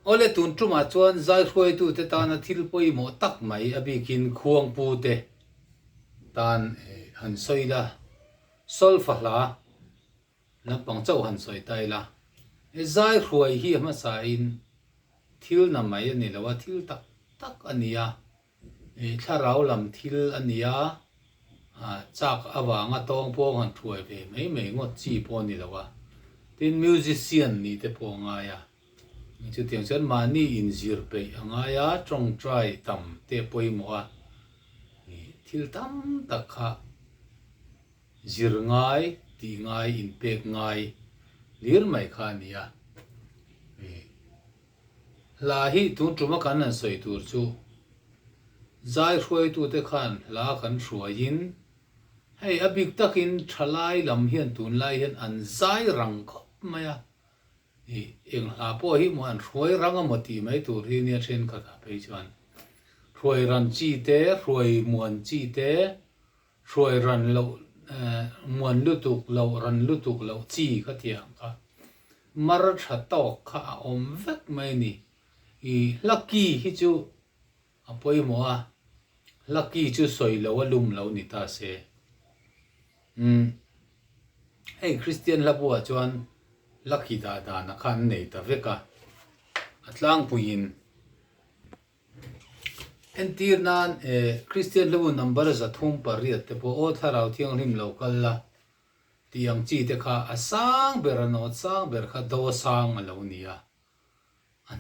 ole tun truma chuan zai khoi tu te tan a thil poi mo tak mai abikin khuangpute tan han soila solfa hlaah lampang chau han soi tai la zai khoi hi ma sa in thil na mai ani lawa thil tak tak ania tharau lam thil ania chak awanga tong pong han thuai ve mai ngot chi po ni lawa tin musician ni te po nga ya chu tiang chen mani in zir pe anga ya trong try tam te poi mo a thil tam tak kha zir ngai ti ngai in pek ngai lir mai kha nia la hi tu truma kan an soi tur chu zai khoi tu te khan la kan hruain hei abik takin thalai lam hian tun lai hian an zai rang khop maya eng hla po hi mo an hruai ranga moti mai tur hi nia then kha ta pe chuan hruai ran chi te hruai muan chi te hruai ran lo muan lutuk lo ran lutuk lo chi kha tiang kha mar tha tok kha om vek mai ni lucky hi chu apoi mo a lucky chu soi lo lum lo ni ta se hey Christian la bua chuan lucky da na khan nei ta veka atlang puin entir nan Christian lu number za thum pariat te po o tharau thiang rim local la tiang chi te kha asang berano sang ber kha do sang alo nia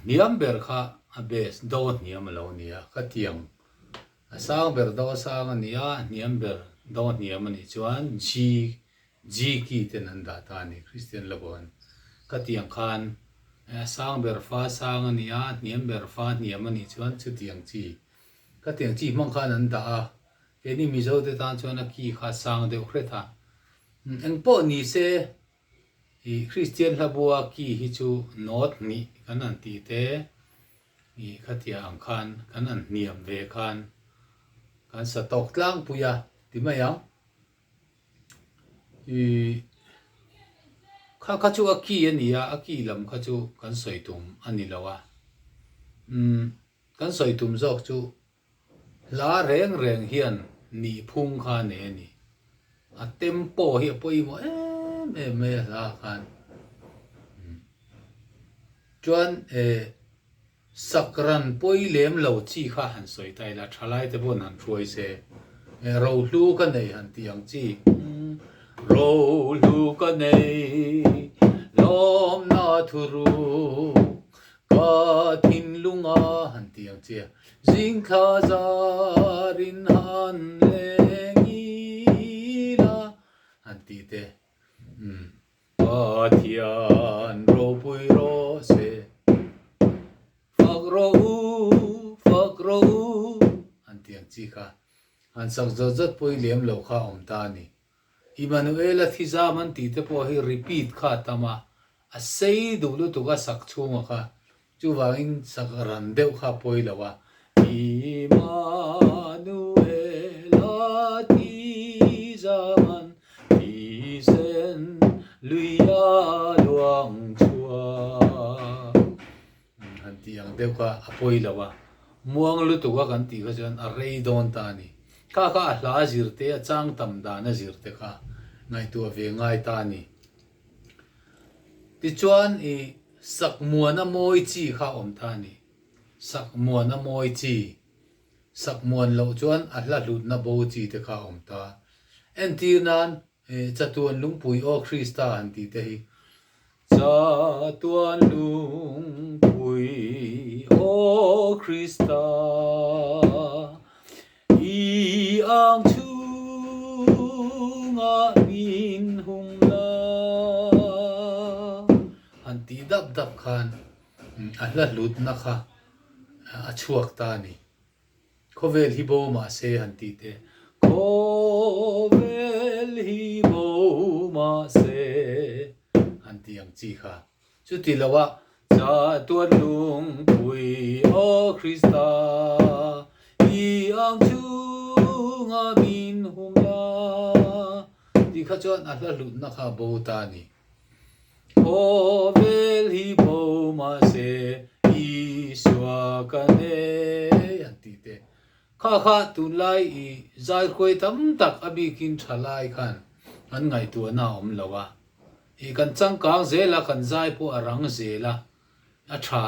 niam ber kha abes do niam alo nia kha tiang asang ber do sang ania niam ber do niam ani chuan ji ki te nan da ta ni Christian labon ka tiang khan sang ber fa sang ania niam ber fa niam ani chuan chu tiang chi ka tiang chi mong khan an da eni mi zo te tan chuan a ki kha sang de khreta ang po ni se Christian labua ki hi chu not ni kan an ti te kha tiang khan kan an niam ve khan kan sa tok tlang puya ti ma yang kha chu a ki ania a ki lam kha chu kan soi tum ani lawa kan soi tum zok chu la reng hian ni phung kha ne ni a tempo hi poi mo me la khan chuan sakran poi lem lo chi kha han soi tai la thalai te bon han throi se ro hlu ka nei han tiang chi ro hlu ka nei lom na thuru ka thin lunga han tiang chi jing kha zarin han lengi la han ti te thian ro pui ro se phak ro han tiang chi kha han sak zat poi lem lo kha om ta ni Emmanuel thiza man ti te po hi repeat kha tama a sei du lu tu ga sak chunga kha chu wangin sak ran deu kha poi lawa Emmanuel thiza man ti sen luya luang chua han tiang deu kha apoi lawa muang lu tu ga kan ti kha jan a rei don ta ni kha hla zirte a chang tam da na zirte kha ngai tu ve ngai ta ni ti chuan sak muan a moi chi kha om ta ni sak muan a moi chi sak muan lo chuan a hla lut na bo chi te kha om ta en ti nan chatuan lungpui o Krista an ti te hi chatuan lungpui o Krista ang chunga min hung la an ti dap khan ala lut na kha a chuak ta ni khovel hi bo ma se an ti te khovel hi bo ma se an ti ang chi kha chu ti lawa cha tuan lung pui o Krista ang chunga min hung la ti kha chuan a hla lut na kha bo ta ni khovel hi bo ma se kan an ti te kha tun lai I zai khoi tam tak abi kin thalai khan an ngai tu na om lawa I kan chang kang zela kan zai po arang zela a tha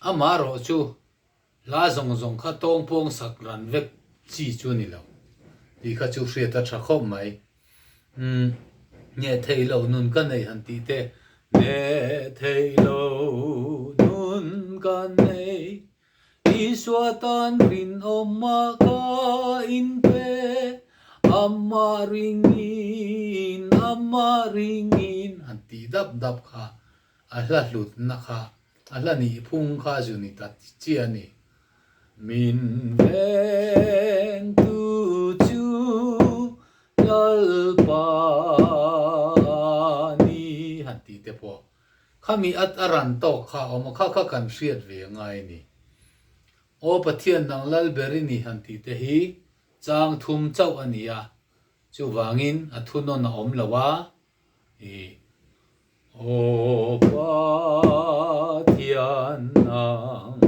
ama ro chu la zong kha tong pong sak ran vek chi chu ni lo ti kha chu hriat a tha khom mai nghe thầy lâu nun can này hẳn tí tê nghe thầy lâu nun can này đi xóa tan rin oma ka in pe amma ringin hẳn tí đập kha ala lut na kha ala ni phung kha ju ni ta chia ni min veng tu chu lal pa khami at aran to kha om kha kan hriat ve ngai ni o pathian nang lal beri ni han ti te hi chang thum chau ania chu wangin athuno na om lawa o pathian nang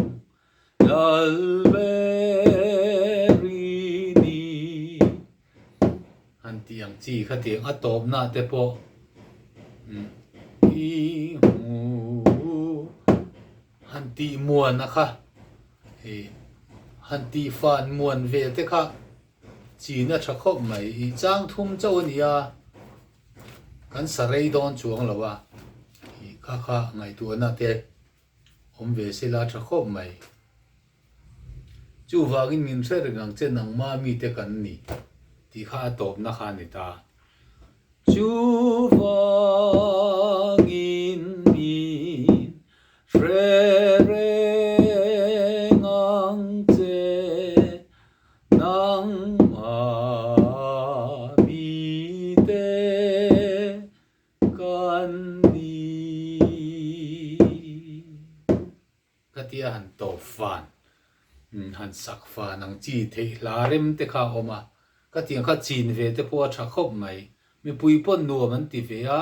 lal beri ni han ti ang chi kha tiang atop na te po han ti muan na kha han ti fan muan ve te kha chi na tha khop mai chang thum chau ania kan sarei don chuang lawa kha ngai tu na te om ve sila tha khop mai chu wagin min ser ngang chen nang ma mi te kan ni ti kha top na kha ni ta chu wangin min re ngang che nang ma mi te kan ni katia han to fan han sak fan ang chi the la rem te kha oma katia kha chin ve te po tha khop mai mi pui pon nu man ti ve a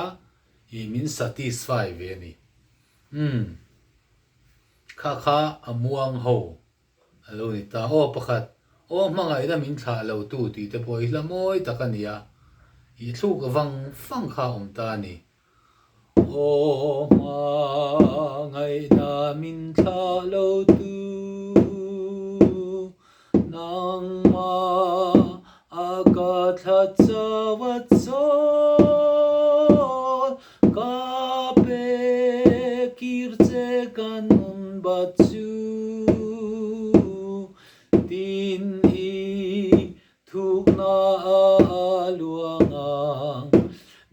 I min satisfy ve ni kha amuang ho alo ni ta o pakhat o mangai da min tha lo tu ti te poi la moi takania I thu ka wang phang kha om ta ni o mangai na min tha lo tu nang ma aga tha chawat so ka pe kirche kanun bachu tin I thuk na luangang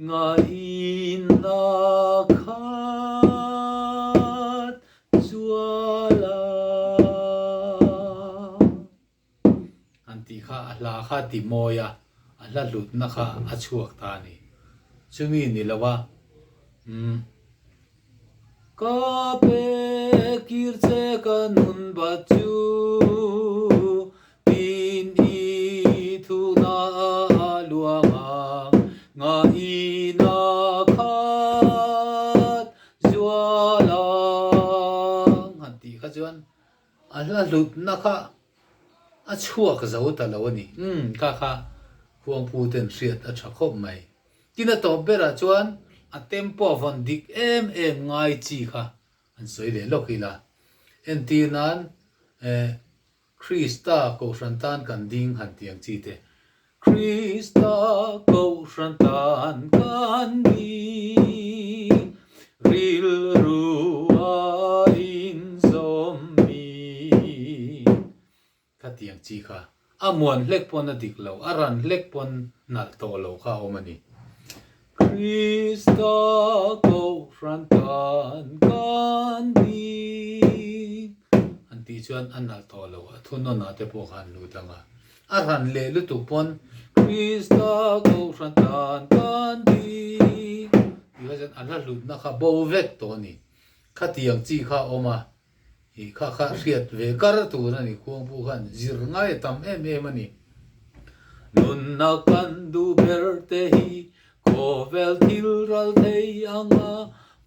ngain na khat chuala anti kha hlaah kha ti moya ala lut na kha achuak ta ni chumi ni lawa ka pe kirche kanun bachu tin I thu na luangang ngai na khat zualang hanti kha chuan ala lut na kha achuak zo ta lo ni kha KHUANGPUTE HRIAT ATANA ŝHA mai tina to bera chuan a tempo von dik ngai chi kha an soi le lokila en ti nan Krista ko santan kan ding han tiang chi te Krista ko santan kan ding ril ruwa in zomi kha tiang chi kha amuan lek pon na dik lo aran lek pon nal to lo kha omani Krista ko santan kan ding anti chuan anal to lo thuno na te po khan lu tanga aran le lu tu pon Krista ko santan kan ding iwajan ala lu na kha bo vet to ni kha tiang chi kha oma I kha hriat ve kar tu na ni KHUANGPU khan zir ngai tam em ani nun na kan du berte hi kovel thil ral thei anga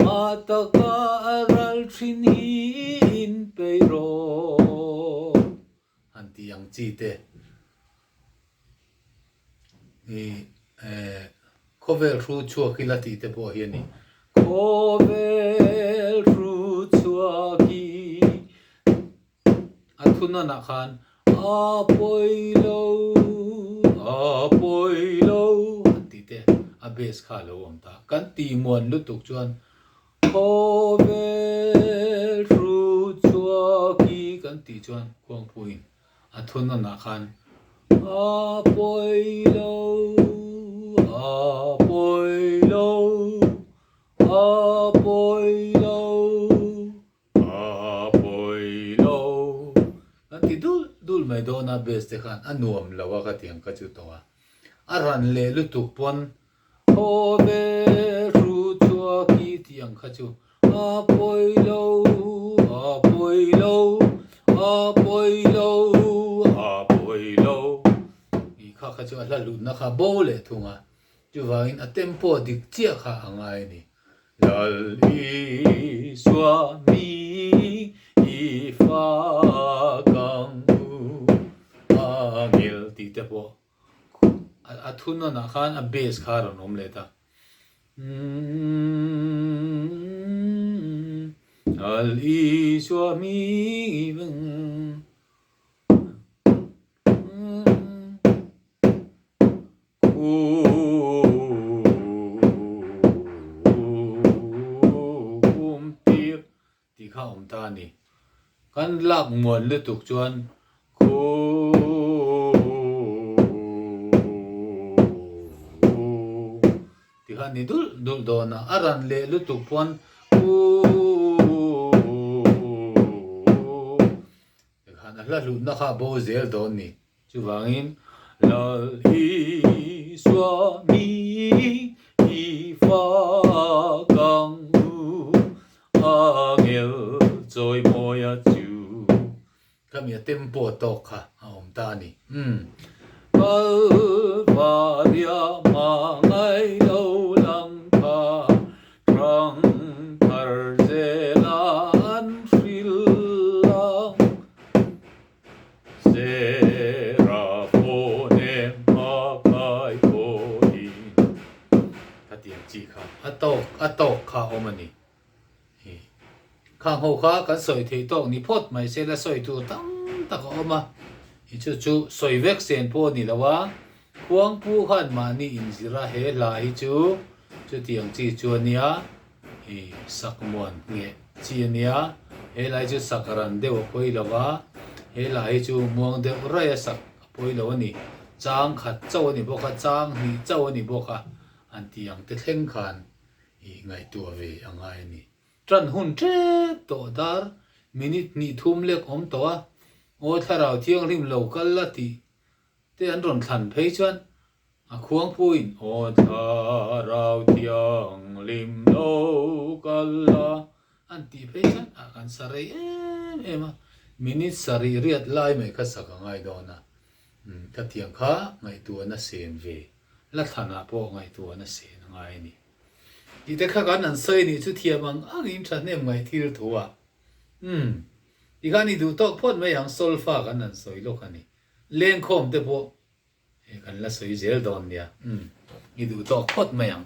mata ka aral thin hi in pe ro an ti yang chi te ni cover ru chua kila ti te po hian ni cover ru chua ki athuna na khan a poi lo ti te a base kha lo om ta kan ti mon lu tuk chuan cover ru chua ki kan ti chuan khuang puin athuna na khan a poi lo nanti dul mai do na bes te khan anuam lawa ka tiang ka chu to aran le lu tuk pon ho ve ru chua ki tiang kha chu a poi lo i kha kha chu ala lu na kha bo le thunga chu wangin a tempo dik chia kha angai ni lal i swa mi i fa kang u angel ti te po a thun na khan a base kha ron om le ta al i swa mi kha om ta ni kan lak muan le tuk chuan khu ti kha ni dul do na aran le lu tuk pon khu ti kha na la lu na kha bo zel do ni chu wangin la i swa mi i fa kang angel joy moya chu kami tempo to kha om ta ni Calvaria mangai lo lang pa rang thar zelan shrilang seraphone pakai koin katiang chi kha atok kha omani khang ho kha kan soi thei tok ni phot mai se la soi tu tam tak oma i chu soi vek sen po ni lawa khuang pu khan ma ni in zira he la hi chu tiang chi chu nia i sakmon nge chi nia he lai chu sakaran de poi lawa he la hi chu muang de ra ya sak poi lo ni chang khat chaw ni bo kha chang ni chaw ni bo kha an tiang te thleng khan i ngai tu ve angai ni tran hun trep to dar minute ni thum lek om to a o tharau thiang rim local la ti te an ron thlan phei chuan a khuang puin o tharau thiang lim local la an ti phei chuan a kan sarai em minute sari riat lai mai kha sak ngai do na ka tiang kha ngai tu na sen ve la thana po ngai tu na sen ngai ni đi tới khác anh sơi ni chút thiệp bằng anh in chặt nem ngày thiêu thua đi cái này đủ tóc phốt mấy hàng Solfa cái anh sơi lúc anh lên khom thế bộ cái là sơi gel đòn nha đi đủ tóc phốt mấy hàng